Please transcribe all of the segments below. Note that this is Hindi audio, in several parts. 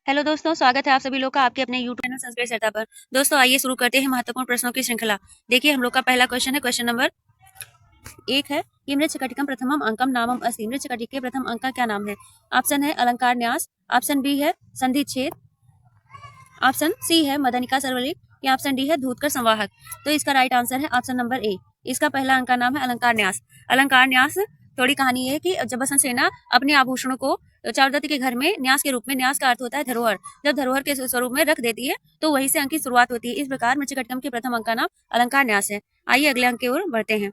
हेलो दोस्तों, स्वागत है आप सभी लोग का आपके अपने यूट्यूब चैनल संस्कृत चर्चा पर। दोस्तों आइए शुरू करते हैं महत्वपूर्ण प्रश्नों की श्रृंखला। देखिए हम लोग का पहला क्वेश्चन है, क्वेश्चन नंबर 1 है कि मृच्छकटिकम प्रथमम अंकम नामम अस्ति। मृच्छकटिक के प्रथम अंक का क्या नाम है? ऑप्शन है अलंकार न्यास, ऑप्शन बी है संधि छेद, ऑप्शन सी है मदनिका सरवलिक या ऑप्शन डी है धूतकर संवाहक। तो इसका राइट आंसर है ऑप्शन नंबर ए। इसका पहला अंक का नाम है अलंकार न्यास। अलंकार न्यास थोड़ी कहानी है कि जब बसंत सेना अपने आभूषणों को चारुदत्त के घर में न्यास के रूप में, न्यास का अर्थ होता है धरोहर, जब धरोहर के स्वरूप में रख देती है तो वहीं से अंक की शुरुआत होती है। इस प्रकार मृच्छकटिकम के प्रथम अंक का नाम अलंकार न्यास है। आइए अगले अंक की ओर बढ़ते हैं।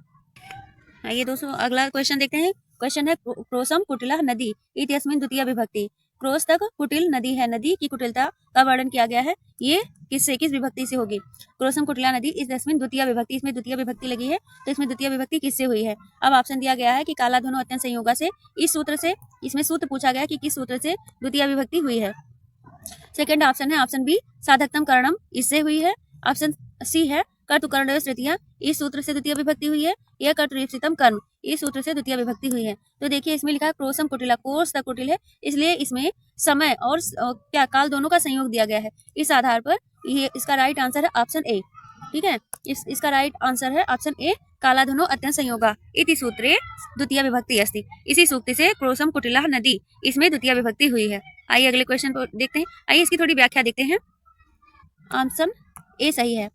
आइए दोस्तों अगला क्वेश्चन देखते हैं। क्वेश्चन है क्रोसम कुटिला नदी इत्यस्मिन् द्वितीय विभक्ति। क्रोस तक कुटिल नदी है, नदी की कुटिलता का वर्णन किया गया है। ये किससे, किस विभक्ति से होगी? क्रोसम कुटिला नदी इत्यस्मिन् द्वितीय विभक्ति, इसमें द्वितीय विभक्ति लगी है तो इसमें द्वितीय विभक्ति किससे हुई है? अब ऑप्शन दिया गया है कि काला धनु अत्यंत संयोगा से। इस सूत्र से, इसमें सूत्र पूछा गया कि किस सूत्र से द्वितीय विभक्ति हुई है। सेकंड ऑप्शन है ऑप्शन बी साधकतम कर्णम, इससे हुई है। ऑप्शन सी है कर्तुकर्ण तृतीया, इस सूत्र से द्वितीय विभक्ति हुई है। यह कर्तृप्सितम कर्म, इस सूत्र से द्वितीय विभक्ति हुई है। तो देखिए इसमें लिखा है क्रोसम कुटिला, कोर्स तक कुटिल है, इसलिए इसमें समय और क्या काल दोनों का संयोग दिया गया है। इस आधार पर ये इसका राइट आंसर है ऑप्शन ए। ठीक है, इसका राइट आंसर है ऑप्शन ए, काला धनु अत्यंत संयोगा इति सूत्रे द्वितीय विभक्ति अस्ति। इसी सूक्ति से क्रोसम कुटिला नदी, इसमें द्वितीय विभक्ति हुई है। आइए अगले क्वेश्चन को देखते हैं। आइए इसकी थोड़ी व्याख्या देखते हैं। ऑप्शन ए सही है।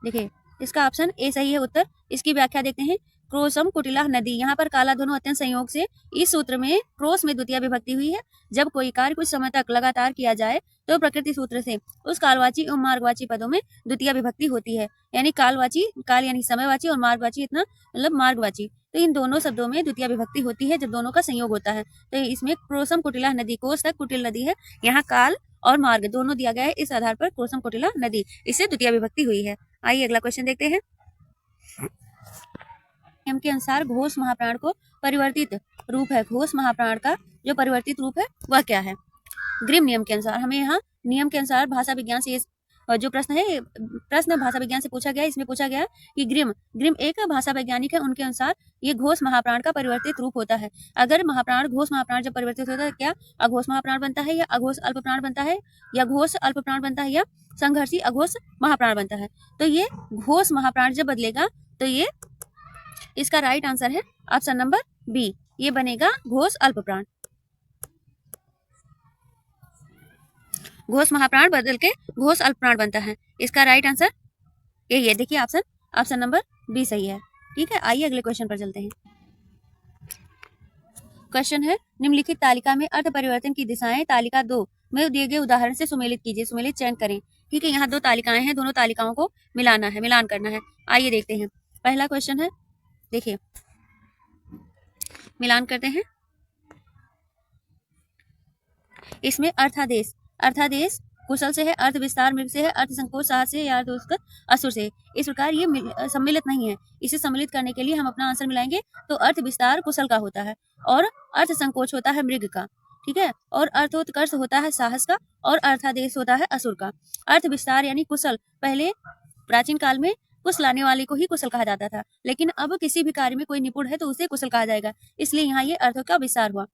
देखिए इसका ऑप्शन ए सही है उत्तर। इसकी व्याख्या देखते हैं। क्रोसम कुटिला नदी, यहाँ पर काला दोनों अत्यंत संयोग से इस सूत्र में क्रोस में द्वितीय विभक्ति हुई है। जब कोई कार्य कुछ समय तक लगातार किया जाए तो प्रकृति सूत्र से उस कालवाची और मार्गवाची पदों में द्वितीय विभक्ति होती है। यानी कालवाची, काल यानी समयवाची और मार्गवाची इतना मतलब मार्गवाची, तो इन दोनों शब्दों में द्वितीय विभक्ति होती है जब दोनों का संयोग होता है। तो इसमें क्रोसम कुटिला नदी, कोस तक कुटिल नदी है, यहाँ काल और मार्ग दोनों दिया गया है। इस आधार पर क्रोसम कुटिला नदी, इससे द्वितीय विभक्ति हुई है। आइए अगला क्वेश्चन देखते हैं। नियम के अनुसार घोष महाप्राण को परिवर्तित रूप है। घोष महाप्राण का जो परिवर्तित रूप है वह क्या है? ग्रिम नियम के अनुसार, हमें यहाँ नियम के अनुसार भाषा विज्ञान से जो प्रश्न है, प्रश्न भाषा विज्ञान से पूछा गया। इसमें पूछा गया कि ग्रिम एक भाषा वैज्ञानिक है, उनके अनुसार ये घोष महाप्राण का परिवर्तित रूप होता है। अगर महाप्राण, घोष महाप्राण जब परिवर्तित होता है क्या अघोष महाप्राण बनता है, या अघोष अल्प प्राण बनता है, या घोष अल्प प्राण बनता है, या संघर्षी अघोष महाप्राण बनता है? तो ये घोष महाप्राण जब बदलेगा तो ये इसका राइट आंसर है ऑप्शन नंबर बी, ये बनेगा घोष अल्प प्राण। घोष महाप्राण बदल के घोष अल्प प्राण बनता है। इसका राइट आंसर यही है। देखिए ऑप्शन नंबर बी सही है। ठीक है, आइए अगले क्वेश्चन पर चलते हैं। क्वेश्चन है निम्नलिखित तालिका में अर्थ परिवर्तन की दिशाएं तालिका 2 में दिए गए उदाहरण से सुमेलित कीजिए। सुमेलित चयन करें। ठीक है, यहाँ 2 तालिकाएं हैं, दोनों तालिकाओं को मिलाना है, मिलान करना है। आइए देखते हैं। पहला क्वेश्चन है, देखिए मिलान करते हैं। इसमें अर्थादेश, अर्थादेश कुशल से है, अर्थ विस्तार मृग से है, अर्थ संकोच साहस से, या अर्थ असुर से। इस प्रकार ये सम्मिलित नहीं है। इसे सम्मिलित करने के लिए हम अपना आंसर मिलाएंगे तो अर्थ विस्तार कुशल का होता है और अर्थ संकोच होता है मृग का। ठीक है, और अर्थोत्कर्ष होता है साहस का और अर्थादेश होता है असुर का। अर्थ विस्तार यानी कुशल, पहले प्राचीन काल में कुश लाने वाले को ही कुशल कहा जाता था, लेकिन अब किसी भी कार्य में कोई निपुण है तो उसे कुशल कहा जाएगा, इसलिए यहाँ ये अर्थों का विस्तार हुआ।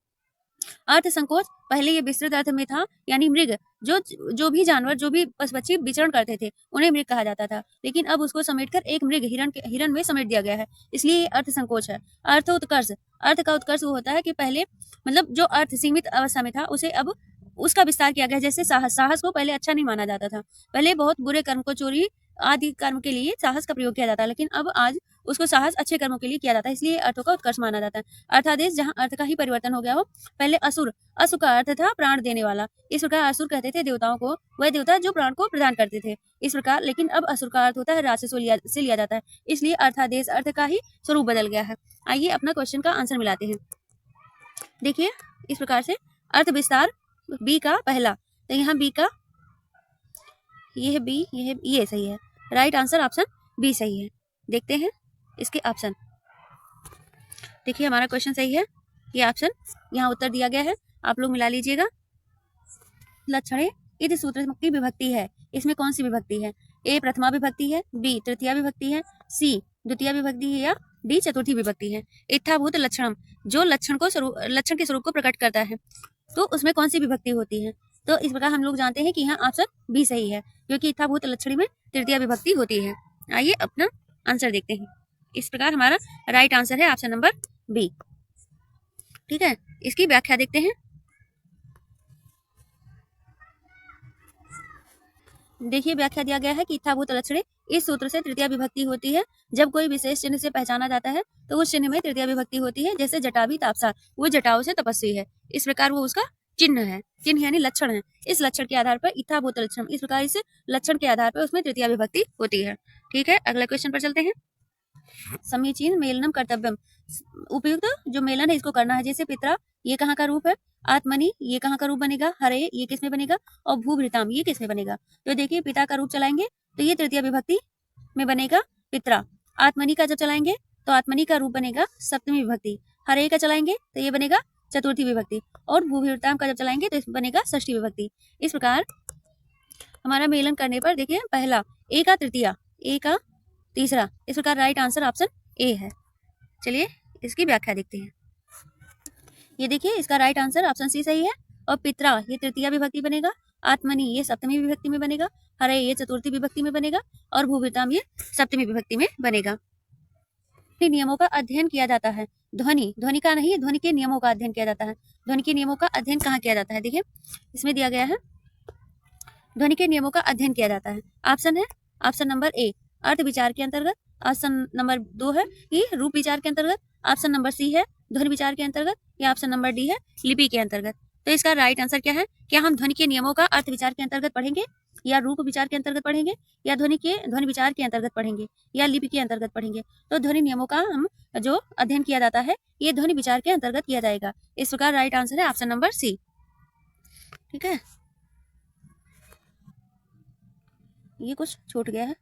अर्थ संकोच, पहले ये विस्तृत अर्थ में था, यानी मृग, जो भी जानवर, जो भी पशु पक्षी विचरण करते थे उन्हें मृग कहा जाता था, लेकिन अब उसको समेटकर एक मृग, हिरण में समेट दिया गया है, इसलिए ये अर्थ संकोच है। अर्थोत्कर्ष, अर्थ का उत्कर्ष वो होता है कि पहले मतलब जो अर्थ सीमित अवस्था में था उसे अब उसका विस्तार किया गया। जैसे साहस, साहस को पहले अच्छा नहीं माना जाता था, पहले बहुत बुरे कर्म को, चोरी आदि कर्म के लिए साहस का प्रयोग किया जाता है, लेकिन अब आज उसको साहस अच्छे कर्मों के लिए किया जाता है, इसलिए अर्थों का उत्कर्ष माना जाता है। अर्थादेश, जहाँ अर्थ का ही परिवर्तन हो गया हो। पहले असुर, असुर का अर्थ था प्राण देने वाला, इस प्रकार असुर कहते थे देवताओं को, वह देवता जो प्राण को प्रदान करते थे, इस प्रकार। लेकिन अब असुर का अर्थ होता है राक्षसों से लिया जाता है, इसलिए अर्थादेश अर्थ का ही स्वरूप बदल गया है। आइए अपना क्वेश्चन का आंसर मिलाते हैं। देखिए इस प्रकार से अर्थ विस्तार बी का पहला, तो यहाँ बी का ये है बी, ये सही है। राइट आंसर ऑप्शन बी सही है। देखते हैं इसके ऑप्शन। देखिए हमारा क्वेश्चन सही है, ये ऑप्शन यहाँ उत्तर दिया गया है, आप लोग मिला लीजिएगा। लक्षणे इति सूत्र की विभक्ति है, इसमें कौन सी विभक्ति है? ए प्रथमा विभक्ति है, बी तृतीया विभक्ति है, सी द्वितीय विभक्ति है, या डी चतुर्थी विभक्ति है। इत्थाभूत लक्षणम, जो लक्षण के स्वरूप को प्रकट करता है, तो उसमें कौन सी विभक्ति होती है? तो इस प्रकार हम लोग जानते हैं कि यहाँ ऑप्शन बी सही है, क्योंकि इत्थाभूत लक्षणी में तृतीया विभक्ति होती है। आइए अपना आंसर देखते हैं। इस प्रकार हमारा राइट आंसर है ऑप्शन नंबर बी। ठीक है, इसकी व्याख्या देखते हैं। देखिए व्याख्या दिया गया है कि इत्थाभूत लक्षणे इस सूत्र से तृतीया विभक्ति होती है। जब कोई विशेष चिन्ह से पहचाना जाता है तो उस चिन्ह में तृतीया विभक्ति होती है। जैसे जटाभी तापसा, वो जटाओं से तपस्वी है, इस प्रकार वो उसका चिन्ह है। चिन्ह यानी लक्षण है। इस लक्षण के आधार पर इत्थाभूत लक्षण, इस प्रकार इस लक्षण के आधार पर उसमें तृतीया विभक्ति होती है। ठीक है, अगले क्वेश्चन पर चलते हैं। समीचीन मेलनम कर्तव्यम, उपयुक्त जो मेलन है इसको करना है। जैसे पित्रा, ये कहाँ का रूप है? आत्मनि, ये कहाँ का रूप बनेगा? हरे, ये किसमें बनेगा? और भूभृताम, ये किसमें बनेगा? तो देखिए पिता का रूप चलाएंगे तो ये तृतीय विभक्ति में बनेगा पित्रा। आत्मनि का जब चलाएंगे तो आत्मनि का रूप बनेगा सप्तमी विभक्ति। हरे का चलाएंगे तो ये बनेगा चतुर्थी विभक्ति। और भूभृताम का जब चलाएंगे तो इसमें बनेगा षष्ठी विभक्ति। इस प्रकार हमारा मेलन करने पर देखिए पहला ए का तृतीया, ए का तीसरा, इस प्रकार राइट आंसर ऑप्शन ए है। चलिए इसकी व्याख्या देखते हैं। ये देखिए इसका राइट आंसर ऑप्शन सी सही है। और पित्रा ये तृतीया विभक्ति बनेगा, आत्मनि ये सप्तमी विभक्ति में बनेगा, हरे ये चतुर्थी विभक्ति में बनेगा और भूभृताम ये सप्तमी विभक्ति में बनेगा। नियमों का अध्ययन किया जाता है। ध्वनि, ध्वनि का नहीं, ध्वनि के नियमों का अध्ययन किया जाता है। ध्वनि के नियमों का अध्ययन कहाँ किया जाता है? देखिए इसमें दिया गया है ध्वनि के नियमों का अध्ययन किया जाता है। ऑप्शन है ऑप्शन नंबर ए अर्थ विचार के अंतर्गत, ऑप्शन नंबर 2 है ये रूप विचार के अंतर्गत, ऑप्शन नंबर सी है ध्वनि विचार के अंतर्गत, या ऑप्शन नंबर डी है लिपि के अंतर्गत। तो इसका राइट आंसर क्या है? क्या हम ध्वनि के नियमों का अर्थ विचार के अंतर्गत पढ़ेंगे, या रूप विचार के अंतर्गत पढ़ेंगे, या ध्वनि विचार के अंतर्गत पढ़ेंगे, या लिपि के अंतर्गत पढ़ेंगे? तो ध्वनि नियमों का हम जो अध्ययन किया जाता है ये ध्वनि विचार के अंतर्गत किया जाएगा। इस प्रकार राइट आंसर है ऑप्शन नंबर सी। ठीक है, ये कुछ छूट गया है,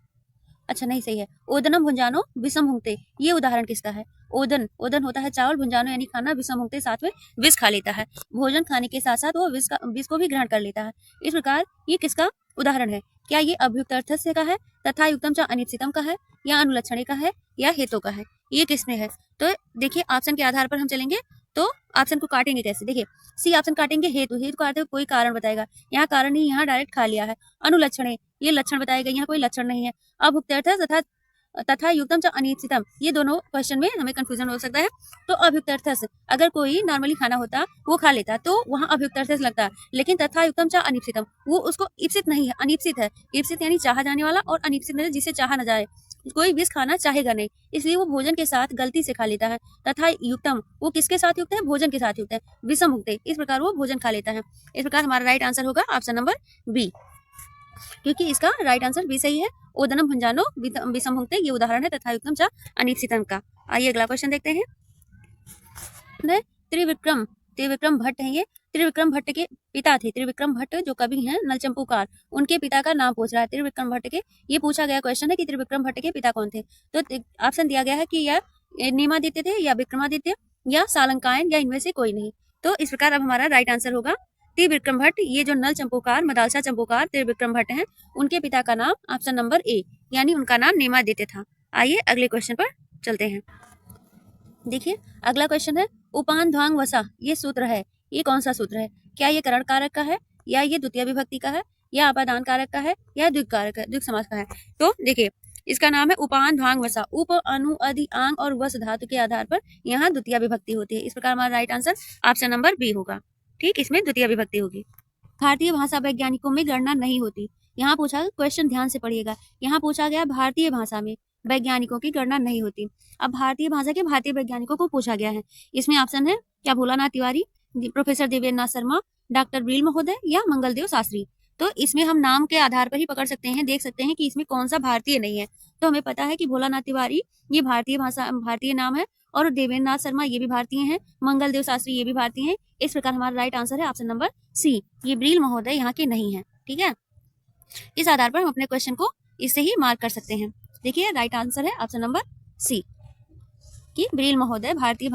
अच्छा नहीं सही है। ओदनम भुंजानो विषम भुंगते, ये उदाहरण किसका है? ओदन, ओदन होता है चावल, भुंजानो यानी खाना, विषम भुंगते साथ में विष खा लेता है। भोजन खाने के साथ साथ वो विष को भी ग्रहण कर लेता है। इस प्रकार ये किसका उदाहरण है? क्या ये अभियुक्त अर्थस्य का है, तथा युक्तम च अनिश्चितम का है, या अनुलक्षणे का है, या हेतु का है? ये किसमें है? तो देखिए ऑप्शन के आधार पर हम चलेंगे तो ऑप्शन को काटेंगे कैसे? देखिए सी ऑप्शन काटेंगे हेतु, हेतु का अर्थ कोई कारण बताएगा, यहाँ कारण नहीं, यहाँ डायरेक्ट खा लिया है। अनुलक्षणे, ये लक्षण बताएगा, यहाँ कोई लक्षण नहीं है। अभुक्त्यर्थ तथा तथा युक्तम च अनिश्चितम, ये दोनों क्वेश्चन में हमें कंफ्यूजन हो सकता है। तो अभुक्त्यर्थ अगर कोई नॉर्मली खाना होता वो खा लेता तो वहाँ अभुक्त्यर्थ लगता है, लेकिन तथा युक्तम च अनिश्चितम वो उसको इप्सित नहीं है, अनिश्चित है। इप्सित यानी चाहा जाने वाला, और अनिश्चित मतलब जिसे चाहा न जाए, कोई विष खाना चाहेगा नहीं, इसलिए वो भोजन के साथ गलती से खा लेता है। तथा युक्तम वो किसके साथ युक्त है? भोजन के साथ युक्त है, विषम भुक्ते, इस प्रकार वो भोजन खा लेता है। इस प्रकार हमारा राइट आंसर होगा ऑप्शन नंबर बी, क्योंकि इसका राइट आंसर बी सही है। ओदनम भुंजानो विषम भुंगते, ये उदाहरण है तथा युक्तम च अनिश्चितम का। आइए अगला क्वेश्चन देखते हैं। त्रिविक्रम, त्रिविक्रम भट्ट है ये। त्रिविक्रम भट्ट के पिता थे, त्रिविक्रम भट्ट जो कवि हैं नलचंपूकार, उनके पिता का नाम पूछ रहा है त्रिविक्रम भट्ट के। ये पूछा गया क्वेश्चन है कि त्रिविक्रम भट्ट के पिता कौन थे। तो ऑप्शन दिया गया है कि या नेमादित्य थे, या विक्रमादित्य, या सालंकायन, या इनमें से कोई नहीं। तो इस प्रकार अब हमारा राइट आंसर होगा त्रिविक्रम भट्ट। ये जो नल चंपूकार, मदालसा चंपूकार त्रिविक्रम भट्ट हैं, उनके पिता का नाम ऑप्शन नंबर ए, यानी उनका नाम नेमादित्य था। आइए अगले क्वेश्चन पर चलते हैं। देखिए अगला क्वेश्चन है उपान ध्वांग वसा, ये सूत्र है, ये कौन सा सूत्र है? क्या ये करण कारक का है, या ये द्वितीय विभक्ति का है, या अपादान कारक का है, या द्विक कारक है, द्विक समास का है? तो देखिए इसका नाम है उपान ध्वांग वसा। उप, अनु, अधि, आंग और वस धातु के आधार पर यहाँ द्वितीय विभक्ति होती है। इस प्रकार हमारा right answer option number B होगा। ठीक, इसमें द्वितीय विभक्ति होगी। भारतीय भाषा वैज्ञानिकों में गणना नहीं होती। यहाँ पूछा, क्वेश्चन ध्यान से पढ़िएगा, यहाँ पूछा गया भारतीय भाषा में वैज्ञानिकों की गणना नहीं होती। अब भारतीय भाषा के भारतीय वैज्ञानिकों को पूछा गया है। इसमें ऑप्शन है क्या भोलानाथ तिवारी, प्रोफेसर देवेंद्र नाथ शर्मा, डॉक्टर ब्रिल महोदय, या मंगलदेव शास्त्री। तो इसमें हम नाम के आधार पर ही पकड़ सकते हैं, देख सकते हैं कि इसमें कौन सा भारतीय नहीं है। तो हमें पता है कि भोलानाथ तिवारी ये भारतीय भाषा भारतीय नाम है, और देवेंद्र नाथ शर्मा ये भी भारतीय हैं, मंगलदेव शास्त्री ये भी भारतीय हैं। इस प्रकार हमारा राइट आंसर है ऑप्शन नंबर सी, ये ब्रिल महोदय यहाँ के नहीं है। ठीक है, इस आधार पर हम अपने क्वेश्चन को इससे ही मार्क कर सकते हैं। देखिए राइट आंसर है ऑप्शन नंबर सी, कि ब्रिल महोदय भारतीय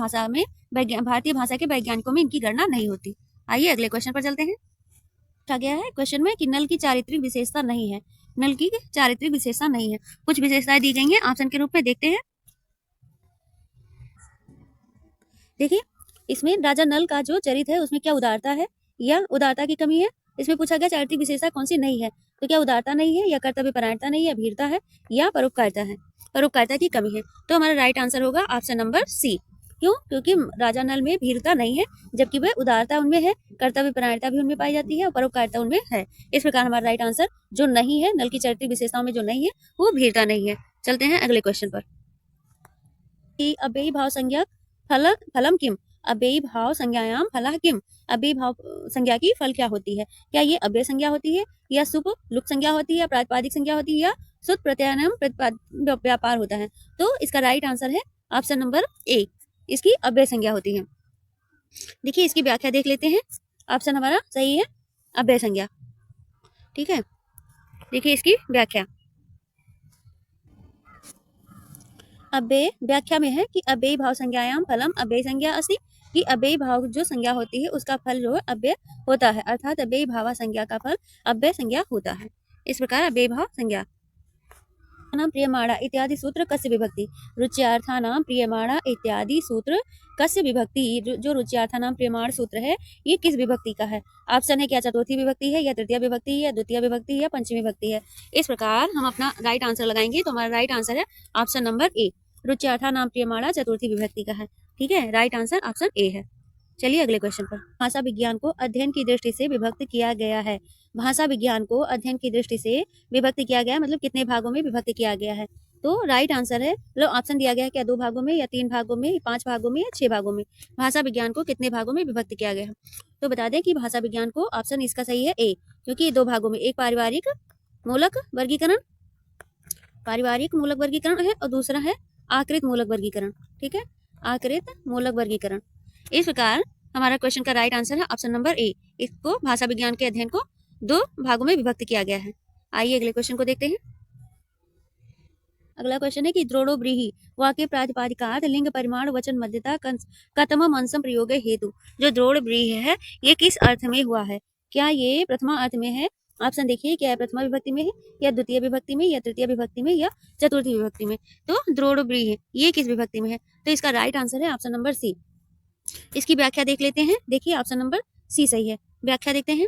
भाषा के वैज्ञानिकों में इनकी गणना नहीं होती। आइए अगले क्वेश्चन पर चलते हैं। पूछा गया है क्वेश्चन में कि नल की चारित्रिक विशेषता नहीं है। नल की चारित्रिक विशेषता नहीं है, कुछ विशेषताएं दी गई हैं ऑप्शन के रूप में, देखते हैं। देखिए इसमें राजा नल का जो चरित्र है उसमें क्या उदारता है, या उदारता की कमी है, इसमें पूछा गया चारित्रिक विशेषता कौन सी नहीं है, तो क्या उदारता नहीं है, या कर्तव्य परायणता नहीं है, या भीरता है, या परोपकारिता है। परोपकारिता की कमी है। तो हमारा राइट आंसर होगा ऑप्शन नंबर सी। क्यों? क्योंकि राजा नल में भीरता नहीं है, जबकि वह उदारता उनमें है, कर्तव्य परायणता भी उनमें पाई जाती है और परोपकारिता उनमें है। इस प्रकार हमारा राइट आंसर जो नहीं है, नल की चारित्रिक विशेषताओं में जो नहीं है वो भीरता नहीं है। चलते हैं अगले क्वेश्चन पर। कि अव्ययी भाव संज्ञा फलम किम, अव्ययी भाव संज्ञायाम फलः किम, अव्ययी भाव संज्ञा की फल क्या होती है? क्या ये अव्यय संज्ञा होती है, या सुप लुक संज्ञा होती है, प्रातिपादिक संज्ञा होती है, या सुत प्रत्यायनम व्यापार होता है? तो इसका राइट आंसर है ऑप्शन नंबर ए, इसकी अव्यय संज्ञा होती है। देखिए इसकी व्याख्या देख लेते हैं। ऑप्शन हमारा सही है, अव्यय संज्ञा। ठीक है, देखिए इसकी व्याख्या। अव्यय व्याख्या में है कि अव्ययी भाव संज्ञायाम फलम अव्यय संज्ञा अस्ति, कि अव्ययी भाव जो संज्ञा होती है उसका फल जो है अव्यय होता है, अर्थात अव्ययी भाव संज्ञा का फल अव्यय संज्ञा होता है। इस प्रकार अव्ययी भाव संज्ञा। नाम प्रियमाणा इत्यादि सूत्र कस्य विभक्ति, रुच्यार्था नाम प्रियमाणा इत्यादि सूत्र कस्य विभक्ति, जो रुच्यार्था नाम प्रियमाण सूत्र है ये किस विभक्ति का है? ऑप्शन है क्या चतुर्थी विभक्ति है, या तृतीय विभक्ति है, या द्वितीय विभक्ति है, या पंचमी विभक्ति है। इस प्रकार हम अपना राइट आंसर लगाएंगे, तो हमारा राइट आंसर है ऑप्शन नंबर ए, रुच्यार्था नाम प्रियमाणा चतुर्थी विभक्ति का है। ठीक है, राइट आंसर ऑप्शन ए है। चलिए अगले क्वेश्चन पर। भाषा विज्ञान को अध्ययन की दृष्टि से विभक्त किया गया है। भाषा विज्ञान को अध्ययन की दृष्टि से विभक्त किया गया, मतलब कितने भागों में विभक्त किया गया है? तो राइट आंसर है, मतलब ऑप्शन दिया गया है क्या 2 भागों में, या 3 भागों में, 5 भागों में, या 6 भागों में। भाषा विज्ञान को कितने भागों में विभक्त किया गया है? तो बता दें कि भाषा विज्ञान को ऑप्शन इसका सही है ए, क्योंकि 2 भागों में, एक पारिवारिक मूलक वर्गीकरण, पारिवारिक मूलक वर्गीकरण है, और दूसरा है आकृत मूलक वर्गीकरण। ठीक है, आकृत मूलक वर्गीकरण। इस प्रकार हमारा क्वेश्चन का राइट आंसर है ऑप्शन नंबर ए, इसको भाषा विज्ञान के अध्ययन को 2 भागों में विभक्त किया गया है। आइए अगले क्वेश्चन को देखते हैं। अगला क्वेश्चन है कि द्रोणो ब्रीहि वाक्य प्रातिपादिकार्थ लिंग परिमाण वचन मध्यता कतमम अंशम प्रयोग हेतु, जो द्रोण ब्रीहि है ये किस अर्थ में हुआ है? क्या ये प्रथमा अर्थ में है? ऑप्शन देखिए, क्या प्रथमा विभक्ति में है, या द्वितीय विभक्ति में, या तृतीय विभक्ति में, या चतुर्थी विभक्ति में। तो द्रोण ब्रीहि ये किस विभक्ति में है? तो इसका राइट आंसर है ऑप्शन नंबर सी। इसकी व्याख्या देख लेते हैं। देखिए ऑप्शन नंबर सी सही है। व्याख्या देखते हैं।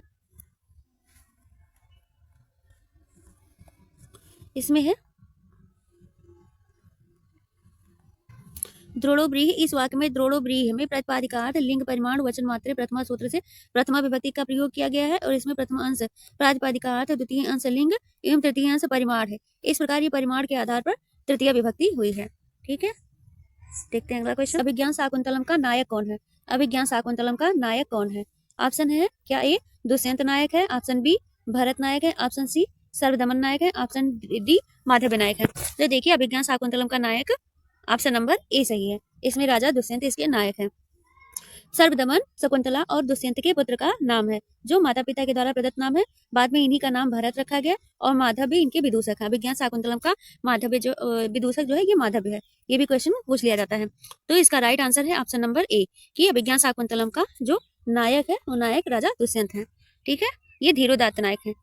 इसमें है द्रोणोब्रीहि, इस वाक्य में द्रोणोब्रीहि में प्रतिपादिकार्थ लिंग परिमाण वचन मात्रे प्रथमा सूत्र से प्रथमा विभक्ति का प्रयोग किया गया है, और इसमें प्रथम अंश प्रातिपादिकार्थ, द्वितीय अंश लिंग एवं तृतीय अंश परिमाण है। इस प्रकार ये परिमाण के आधार पर तृतीय विभक्ति हुई है। ठीक है, देखते हैं अगला क्वेश्चन। अभिज्ञान शाकुंतलम का नायक कौन है? अभिज्ञान शाकुंतलम का नायक कौन है? ऑप्शन है क्या ए दुष्यंत नायक है, ऑप्शन बी भरत नायक है, ऑप्शन सी सर्वदमन नायक है, ऑप्शन डी माधव नायक है। तो देखिए अभिज्ञान शाकुंतलम का नायक ऑप्शन नंबर ए सही है। इसमें राजा दुष्यंत इसके नायक है। सर्वदमन शकुंतला और दुष्यंत के पुत्र का नाम है, जो माता पिता के द्वारा प्रदत्त नाम है। बाद में इन्हीं का नाम भरत रखा गया, और माधव भी इनके विदूषक है। अभिज्ञान शाकुंतलम का माधव जो विदूषक जो है ये माधव है। ये भी क्वेश्चन पूछ लिया जाता है। तो इसका राइट आंसर है ऑप्शन नंबर ए, कि अभिज्ञान शाकुंतलम का जो नायक है वो नायक राजा दुष्यंत है। ठीक है, ये धीरोदात्त नायक है।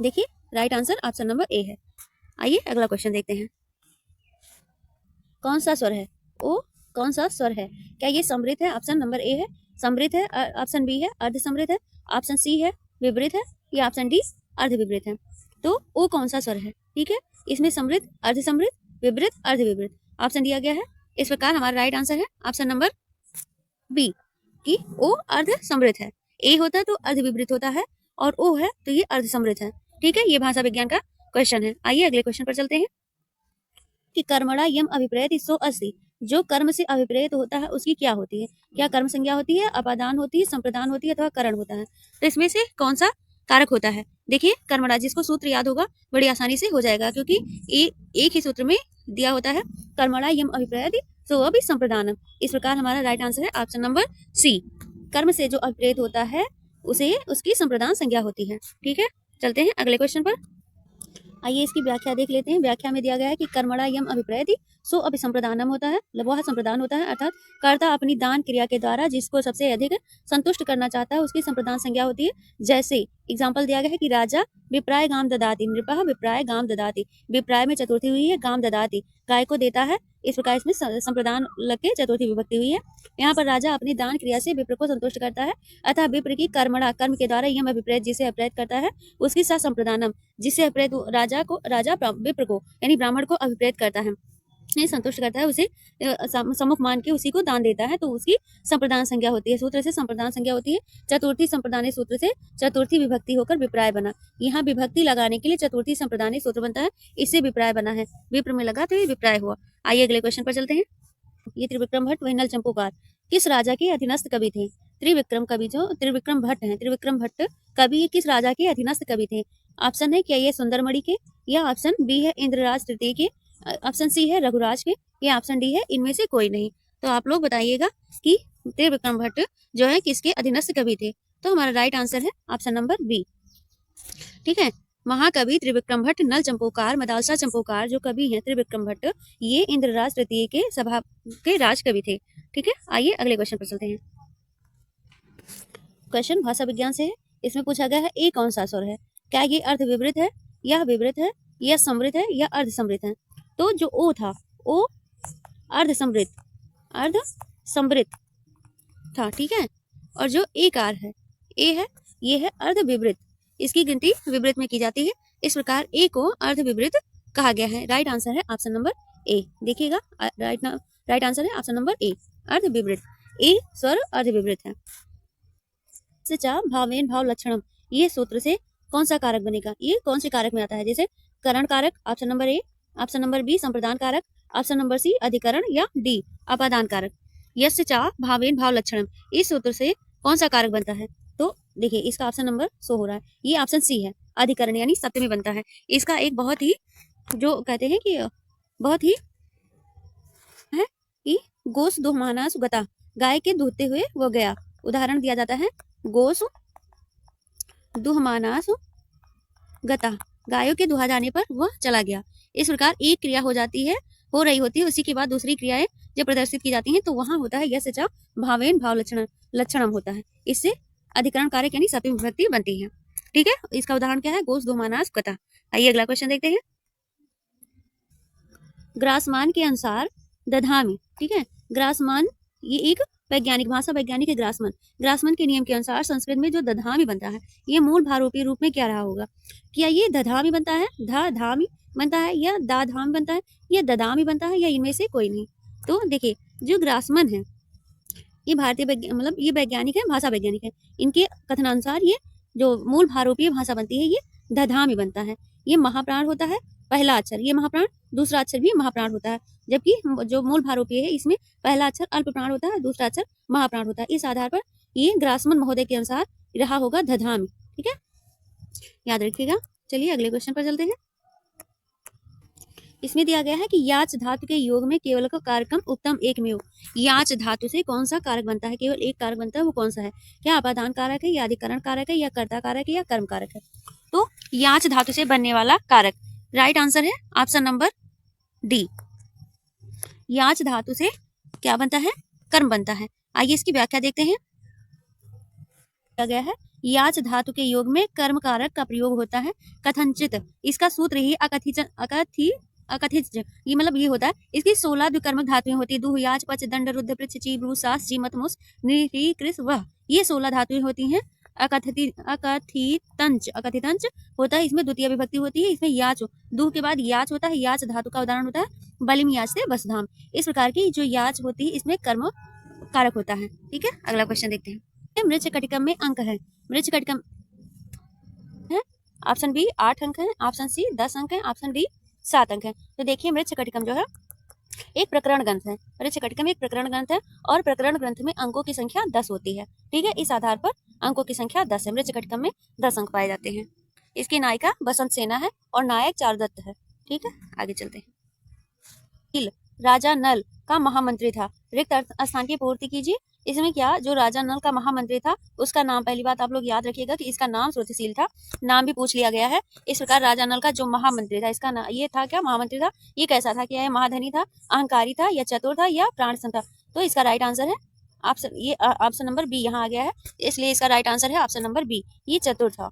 देखिए राइट आंसर ऑप्शन नंबर ए है। आइए अगला क्वेश्चन देखते हैं। कौन सा स्वर है? ओ कौन सा स्वर है? क्या ये समृद्ध है? ऑप्शन नंबर ए है समृद्ध है, ऑप्शन बी है अर्ध समृद्ध है, ऑप्शन सी है विपरीत है, या ऑप्शन डी अर्ध विपरीत है। तो ओ कौन सा स्वर है? ठीक है, इसमें समृद्ध, अर्ध समृद्ध, विपरीत, अर्ध विपरीत ऑप्शन दिया गया है। इस प्रकार हमारा राइट आंसर है ऑप्शन नंबर बी, कि ओ अर्ध समृद्ध है। ए होता है तो अर्ध विपरीत होता है, और ओ है तो ये अर्ध समृद्ध है। ठीक है, ये भाषा विज्ञान का क्वेश्चन है। आइए अगले क्वेश्चन पर चलते हैं। कि कर्मणा यम अभिप्रेत सो अस्ति, जो कर्म से अभिप्रेत होता है उसकी क्या होती है? क्या कर्म संज्ञा होती है, अपादान होती है, संप्रदान होती है, अथवा करण होता है? तो इसमें से कौन सा कारक होता है? देखिए कर्मणा, जिसको सूत्र याद होगा बड़ी आसानी से हो जाएगा, क्योंकि एक ही सूत्र में दिया होता है कर्मणा यम अभिप्रेत सो अभि संप्रदानम। इस प्रकार हमारा राइट आंसर है ऑप्शन नंबर सी, कर्म से जो अभिप्रेत होता है उसे उसकी संप्रदान संज्ञा होती है। ठीक है, चलते हैं अगले क्वेश्चन पर। आइए इसकी व्याख्या देख लेते हैं। व्याख्या में दिया गया है कि कर्मणा यम अभिप्रेति सो अभिसंप्रदानम होता है, वह संप्रदान होता है, अर्थात कर्ता अपनी दान क्रिया के द्वारा जिसको सबसे अधिक संतुष्ट करना चाहता है उसकी संप्रदान संज्ञा होती है। जैसे एग्जाम्पल दिया गया है कि राजा विप्राय गाम ददाति, नृपः विप्राय गाम ददाति। विप्राय में चतुर्थी हुई है, गाम ददाति गाय को देता है, इस प्रकार इसमें संप्रदान लग के चतुर्थी विभक्ति हुई है। यहाँ पर राजा अपनी दान क्रिया से विप्र को संतुष्ट करता है, अतः विप्र की कर्मणा कर्म के द्वारा यम अभिप्रेत जिसे अभिप्रेत करता है उसकी सा संप्रदानम जिससे अभिप्रेत राजा विप्र को यानी ब्राह्मण को अभिप्रेत करता है, संतुष्ट करता है, उसे सम्मुख मान के उसी को दान देता है, तो उसकी संप्रदान संज्ञा होती है। सूत्र से संप्रदान संज्ञा होती है। चतुर्थी संप्रदान सूत्र से चतुर्थी विभक्ति होकर विप्राय बना। यहाँ विभक्ति लगाने के लिए चतुर्थी संप्रदान सूत्र बनता है, इससे विप्राय बना है। विप्र में लगा तो ये विप्राय हुआ। आइए अगले क्वेश्चन पर चलते हैं। ये त्रिविक्रम भट्ट वही नल चंपूकार किस राजा के अधीनस्थ कवि थे? त्रिविक्रम कवि जो त्रिविक्रम भट्ट हैं, त्रिविक्रम भट्ट कवि किस राजा के अधीनस्थ कवि थे? ऑप्शन है क्या ये सुंदरमणि के, या ऑप्शन बी है इंद्रराज तृतीय के, ऑप्शन सी है रघुराज के, या ऑप्शन डी है इनमें से कोई नहीं। तो आप लोग बताइएगा कि त्रिविक्रम भट्ट जो है किसके अधीनस्थ कवि थे? तो हमारा राइट आंसर है ऑप्शन नंबर बी। ठीक है, महाकवि त्रिविक्रम भट्ट नल चंपोकार मदालसा चंपोकार जो कवि हैं त्रिविक्रम भट्ट, ये इंद्रराज तृतीय के सभा के राजकवि थे। ठीक है, आइए अगले क्वेश्चन पर चलते हैं। क्वेश्चन भाषा विज्ञान से है। इसमें पूछा गया है ए कौन सा स्वर है? क्या ये अर्ध विवृत है, या विवृत है, या समृत है, या अर्ध समृत है? तो जो ओ था ओ अर्ध समृत था। ठीक है, और जो ए कार है ए है ये है अर्ध विवृत, इसकी गिनती विवृत में की जाती है। इस प्रकार ए को अर्ध विवृत कहा गया है। राइट आंसर है ऑप्शन नंबर ए। देखिएगा राइट आंसर है ऑप्शन नंबर ए, अर्ध विवृत। ए स्वर अर्ध विवृत है। चा भावेन भाव लक्षणम, ये सूत्र से कौन सा कारक बनेगा? ये कौन से कारक में आता है? जैसे करण कारक option number A, option number B संप्रदान कारक, ऑप्शन नंबर सी अधिकरण, या डी अपादान कारक। यस्य चा भावेन भाव लक्षणम, इस सूत्र से कौन सा कारक बनता है? तो देखिए इसका ऑप्शन नंबर शो हो रहा है, ये ऑप्शन सी है, अधिकरण यानी सप्तमी बनता है। इसका एक बहुत ही जो कहते हैं कि बहुत ही है कि गोस दुहमानास गता, गाय के दूहते हुए वो गया। उदाहरण दिया जाता है गोस दुहमानास गता, गायों के दुहा जाने पर वह चला गया। इस प्रकार एक क्रिया हो जाती है, हो रही होती है, उसी के बाद दूसरी क्रियाएं जब प्रदर्शित की जाती हैं तो वहां होता है यस्य चा भावेन भाव लक्षणम होता है। इससे अधिकरण कारक यानी सप्तमी विभक्ति बनती है। ठीक है, इसका उदाहरण क्या है? गोस दुहमानास गता। आइए अगला क्वेश्चन देखते हैं। ग्रासमान के अनुसार दधामी, ठीक है, ग्रासमान ये एक वैज्ञानिक भाषा वैज्ञानिक है ग्रासमान। ग्रासमान के नियम के अनुसार संस्कृत में जो दधामी बनता है ये मूल भारूपी रूप में क्या रहा होगा? क्या ये दधामी बनता है, धामी बनता है, या दाधामी बनता है, या ददामी बनता है, या इनमें से कोई नहीं? तो देखिए जो ग्रासमान है ये भारतीय मतलब ये वैज्ञानिक है, भाषा वैज्ञानिक है। इनके कथनानुसार ये जो मूल भारूपीय भाषा बनती है ये दधामी बनता है। ये महाप्राण होता है पहला अक्षर, ये महाप्राण, दूसरा अक्षर भी महाप्राण होता है, जबकि जो मूल भारूपीय है इसमें पहला अक्षर अल्प प्राण होता है, दूसरा अक्षर महाप्राण होता है। इस आधार पर ये ग्रासमान महोदय के अनुसार रहा होगा दधामी। ठीक है, याद रखिएगा। चलिए अगले क्वेश्चन पर चलते हैं। इसमें दिया गया है कि याच धातु के योग में केवल का कारकम उत्तम एक में हो। याच धातु से कौन सा कारक बनता है? केवल एक कारक बनता है, वो कौन सा है? क्या अपादान कारक है, या अधिकरण कारक है, या कर्ता कारक है, या कर्म कारक है? तो याच धातु से बनने वाला कारक राइट आंसर है ऑप्शन नंबर डी। याच धातु से क्या बनता है? कर्म बनता है। आइए इसकी व्याख्या देखते हैं। क्या गया है? याच धातु के योग में कर्म कारक का प्रयोग होता है कथनचित। इसका सूत्र ही अकथित ये मतलब ये होता है। इसकी 16 द्विकर्मक धातुएं होती है। दुह याच पच दंड रुद्र पृच्छ ची ब्रू सास जी मत मुस नि कृस वह, ये 16 धातुएं होती हैं। अकथितंच होता है, इसमें द्वितीय विभक्ति होती है। इसमें याच दुह के बाद याच होता है। याच धातु का उदाहरण होता है बलिम याच से वसुधाम। इस प्रकार की जो याच होती है इसमें कर्म कारक होता है। ठीक है, अगला क्वेश्चन देखते हैं। मृच्छ कटिकम में अंक है। मृच्छ कटिकम है ऑप्शन बी 8 अंक है, ऑप्शन सी 10 अंक है, ऑप्शन डी 7 अंक है। तो देखिए मृच्छ कटिकम जो है एक प्रकरण ग्रंथ है। मृच्छ कटिकम एक प्रकरण ग्रंथ है और प्रकरण ग्रंथ में अंकों की संख्या 10 होती है। ठीक है, इस आधार पर अंकों की संख्या 10 है। मृच्छ कटिकम में 10 अंक पाए जाते हैं। इसकी नायिका बसंत सेना है और नायक चारुदत्त है। ठीक है, आगे चलते हैं। राजा नल का महामंत्री था। रिक्त स्थान की पूर्ति कीजिए। इसमें क्या जो राजा नल का महामंत्री था उसका नाम, पहली बात आप लोग याद रखिएगा कि इसका नाम श्रुतिशील था, नाम भी पूछ लिया गया है। इस प्रकार राजा नल का जो महामंत्री था इसका ये था क्या? महामंत्री था। ये कैसा था? क्या है? महाधनी था, अहंकारी था, या चतुर था, या प्राणसन था? तो इसका राइट आंसर है ऑप्शन नंबर बी यहाँ आ गया है, इसलिए इसका राइट आंसर है ऑप्शन नंबर बी, ये चतुर था।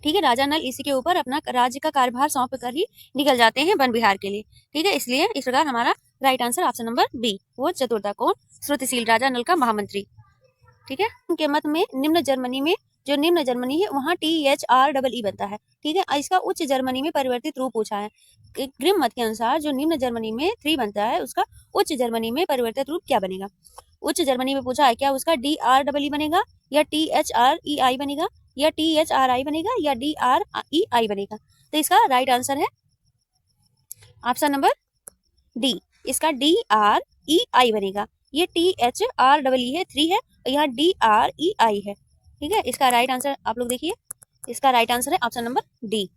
ठीक है, राजा नल इसी के ऊपर अपना राज्य का कार्यभार सौंप कर ही निकल जाते हैं वन विहार के लिए। ठीक है, इसलिए इस प्रकार हमारा right answer option number B, वो चतुर्था कौन? श्रुतिशील राजा नल का महामंत्री। ठीक है, उनके मत में निम्न जर्मनी में, जो निम्न जर्मनी है वहाँ THREE बनता है। ठीक है, इसका उच्च जर्मनी में परिवर्तित रूप पूछा है। ग्रिम मत के अनुसार जो निम्न जर्मनी में 3 बनता है, उसका उच्च जर्मनी में परिवर्तित रूप क्या बनेगा? उच्च जर्मनी में पूछा है, क्या उसका DREE बनेगा, या THREI बनेगा, या THRI बनेगा, या DREI बनेगा? तो इसका राइट आंसर है ऑप्शन नंबर डी, इसका DREI बनेगा। ये THREE है, 3 है, और यहाँ DREI है। ठीक है, इसका राइट आंसर आप लोग देखिए, इसका राइट आंसर है option number D,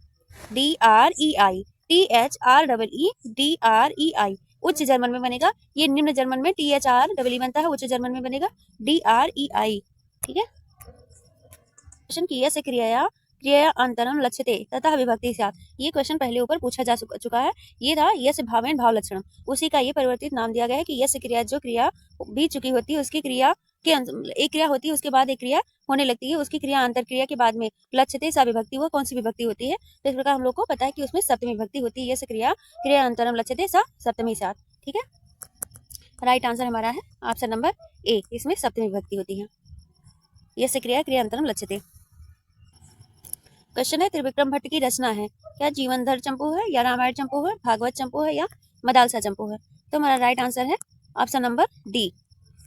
DREI, THREE, DREI। उच्च जर्मन में बनेगा, ये निम्न जर्मन में THREE बनता है, उच्च जर्मन में बनेगा DREI। ठीक है, क्वेश्चन की यह क्रिया क्रिया अंतरम लक्ष्यते तथा विभक्ति साथ, ये क्वेश्चन पहले ऊपर पूछा जा चुका है। ये था यश भावेन भाव लक्षण, उसी का ये परिवर्तित नाम दिया गया है कि यश क्रिया, जो क्रिया बीत चुकी होती है उसकी क्रिया के एक क्रिया होती है, उसके बाद एक क्रिया होने लगती है, उसकी क्रिया अंतर क्रिया के बाद में लक्ष्यते सा विभक्ति, वो कौन सी विभक्ति होती है? तो इस प्रकार हम लोग को पता है कि उसमें सप्तमी विभक्ति होती है। यश क्रिया क्रिया अंतरम लक्ष्यते सा सप्तमी साथ। ठीक है, राइट आंसर हमारा है ऑप्शन नंबर ए, इसमें सप्तमी विभक्ति होती है। यश क्रिया क्रिया अंतरम लक्ष्यते। क्वेश्चन है, त्रिविक्रम भट्ट की रचना है, क्या जीवनधर चंपू है, या रामायण चंपू है, भागवत चंपू है, या मदालसा चंपू है? तो हमारा राइट आंसर है ऑप्शन नंबर डी,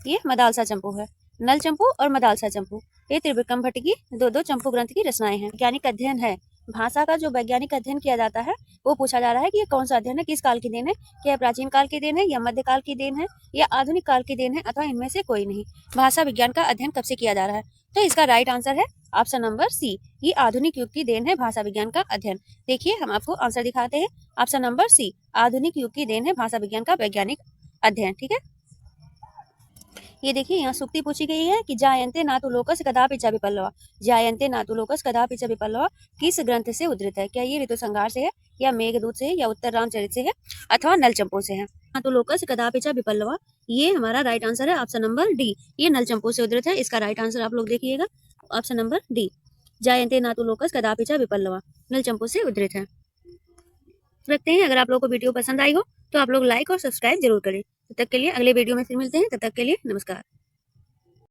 ये मदालसा चंपू है। नल चंपू और मदालसा चंपू, ये त्रिविक्रम भट्ट की दो चंपू ग्रंथ की रचनाएं हैं। वैज्ञानिक अध्ययन है, भाषा का जो वैज्ञानिक अध्ययन किया जाता है वो पूछा जा रहा है कि ये कौन सा अध्ययन है, किस काल की देन है, क्या प्राचीन काल की देन है, या मध्यकाल की देन है, या आधुनिक काल की देन है, अथवा इनमें से कोई नहीं। भाषा विज्ञान का अध्ययन कब से किया जा रहा है? तो इसका राइट आंसर है ऑप्शन नंबर सी, ये आधुनिक युग की देन है भाषा विज्ञान का अध्ययन। देखिए हम आपको आंसर दिखाते हैं, ऑप्शन नंबर सी, आधुनिक युग की देन है भाषा विज्ञान का वैज्ञानिक अध्ययन। ठीक है, ये देखिए यहाँ सूक्ति पूछी गई है कि जायन्ते नातु लोकस कदापि च विपल्लवा, जायन्ते नातु लोकस कदापि च विपल्लवा किस ग्रंथ से उद्धृत है? क्या ये ऋतु संहार से है, या मेघदूत से है, या उत्तर रामचरित से है, अथवा नल चंपू से है? नातु लोकस कदापि च विपल्लवा, ये हमारा राइट आंसर है ऑप्शन नंबर डी, ये नल चंपू से उद्धृत है। इसका राइट आंसर आप लोग देखिएगा ऑप्शन नंबर डी, जायन्ते नातु लोकस कदापि च विपल्लवा, नल चंपू से उद्धृत है। रखते हैं, अगर आप लोगों को वीडियो पसंद आई हो तो आप लोग लाइक और सब्सक्राइब जरूर करें। तब तक के लिए अगले वीडियो में फिर मिलते हैं, तब तक के लिए नमस्कार।